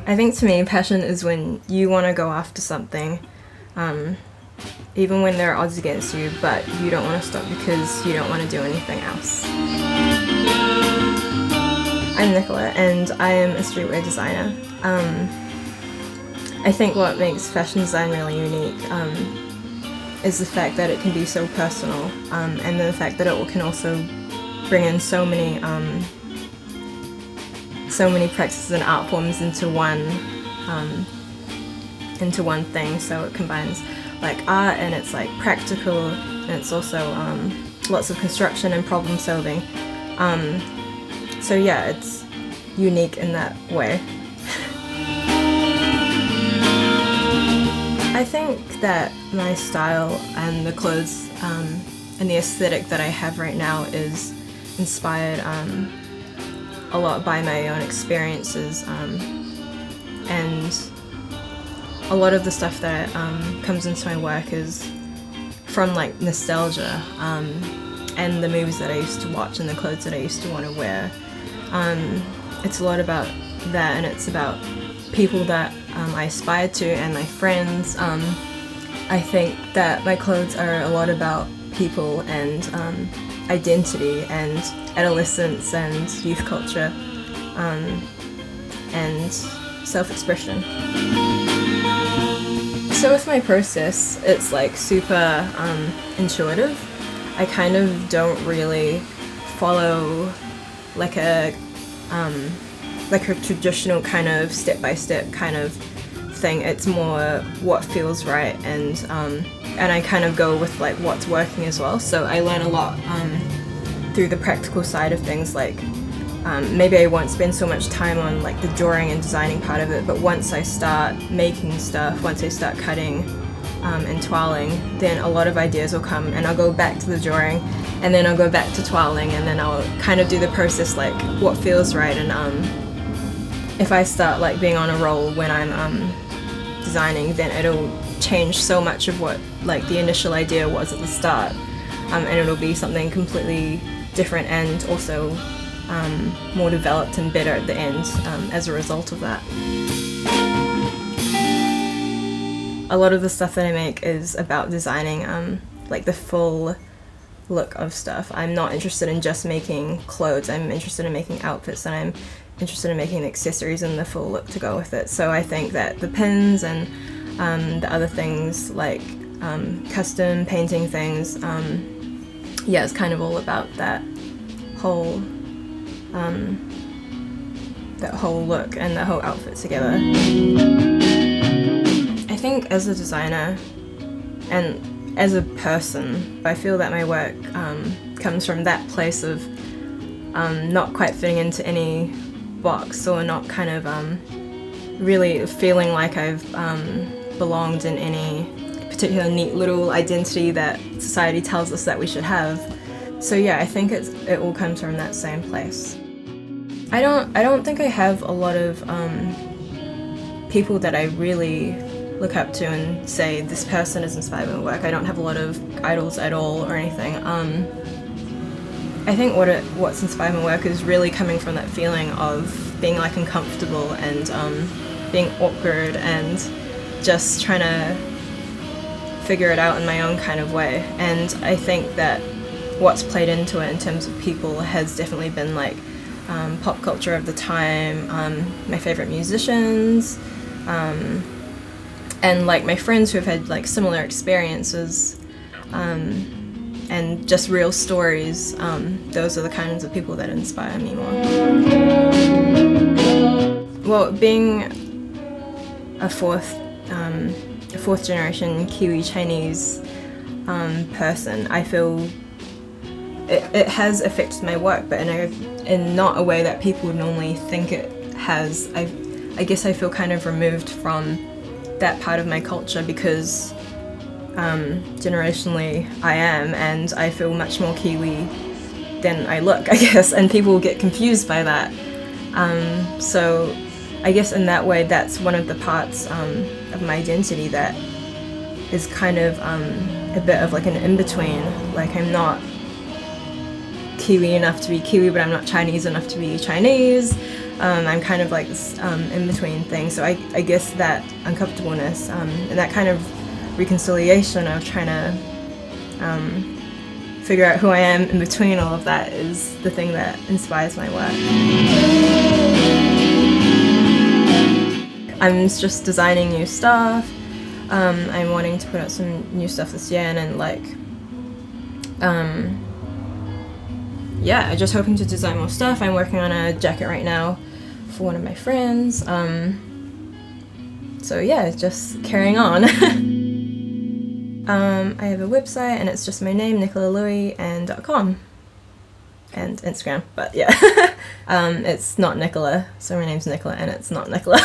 I think to me, passion is when you want to go after something, even when there are odds against you, but you don't want to stop because you don't want to do anything else. I'm Nicola, and I am a streetwear designer. I think what makes fashion design really unique is the fact that it can be so personal, and the fact that it can also bring in so many practices and art forms into one thing. So it combines like art, and it's like practical, and it's also lots of construction and problem solving. So yeah, it's unique in that way. I think that my style and the clothes and the aesthetic that I have right now is inspired a lot by my own experiences, and a lot of the stuff that comes into my work is from like nostalgia, and the movies that I used to watch and the clothes that I used to want to wear. It's a lot about that, and it's about people that I aspire to and my friends. I think that my clothes are a lot about people and identity and adolescence and youth culture, and self-expression. So with my process, it's like super intuitive. I kind of don't really follow like a traditional kind of step-by-step kind of thing. It's more what feels right, and I kind of go with like what's working as well. So I learn a lot through the practical side of things. Like maybe I won't spend so much time on like the drawing and designing part of it, but once I start making stuff, once I start cutting and toweling, then a lot of ideas will come, and I'll go back to the drawing, and then I'll go back to toweling, and then I'll kind of do the process like what feels right. And if I start like being on a roll when I'm designing, then it'll change so much of what like the initial idea was at the start, and it'll be something completely different and also more developed and better at the end as a result of that. A lot of the stuff that I make is about designing like the full look of stuff. I'm not interested in just making clothes. I'm interested in making outfits, and I'm interested in making accessories and the full look to go with it. So I think that the pins and the other things like custom painting things, yeah, it's kind of all about that whole look and the whole outfit together. I think as a designer and as a person, I feel that my work comes from that place of not quite fitting into any box, or not kind of really feeling like I've belonged in any particular neat little identity that society tells us that we should have. So yeah, I think it all comes from that same place. I don't think I have a lot of people that I really look up to and say this person is inspired by my work. I don't have a lot of idols at all or anything. I think what's inspired my work is really coming from that feeling of being like uncomfortable and being awkward and just trying to figure it out in my own kind of way. And I think that what's played into it in terms of people has definitely been like pop culture of the time, my favorite musicians, and like my friends who have had like similar experiences, and just real stories. Those are the kinds of people that inspire me more. Well, being a fourth generation Kiwi Chinese person, I feel it has affected my work, but in not a way that people would normally think it has. I guess I feel kind of removed from that part of my culture because generationally I am, and I feel much more Kiwi than I look, I guess, and people get confused by that. So I guess in that way, that's one of the parts of my identity that is kind of a bit of like an in-between. Like, I'm not Kiwi enough to be Kiwi, but I'm not Chinese enough to be Chinese. I'm kind of like this in-between thing, so I guess that uncomfortableness and that kind of reconciliation of trying to figure out who I am in between all of that is the thing that inspires my work. I'm just designing new stuff. I'm wanting to put out some new stuff this year, and then like yeah, just hoping to design more stuff. I'm working on a jacket right now for one of my friends. So yeah, just carrying on. I have a website, and it's just my name, Nicola Luey, and .com. And Instagram, but yeah. It's not Nicola, so my name's Nicola and it's not Nicola.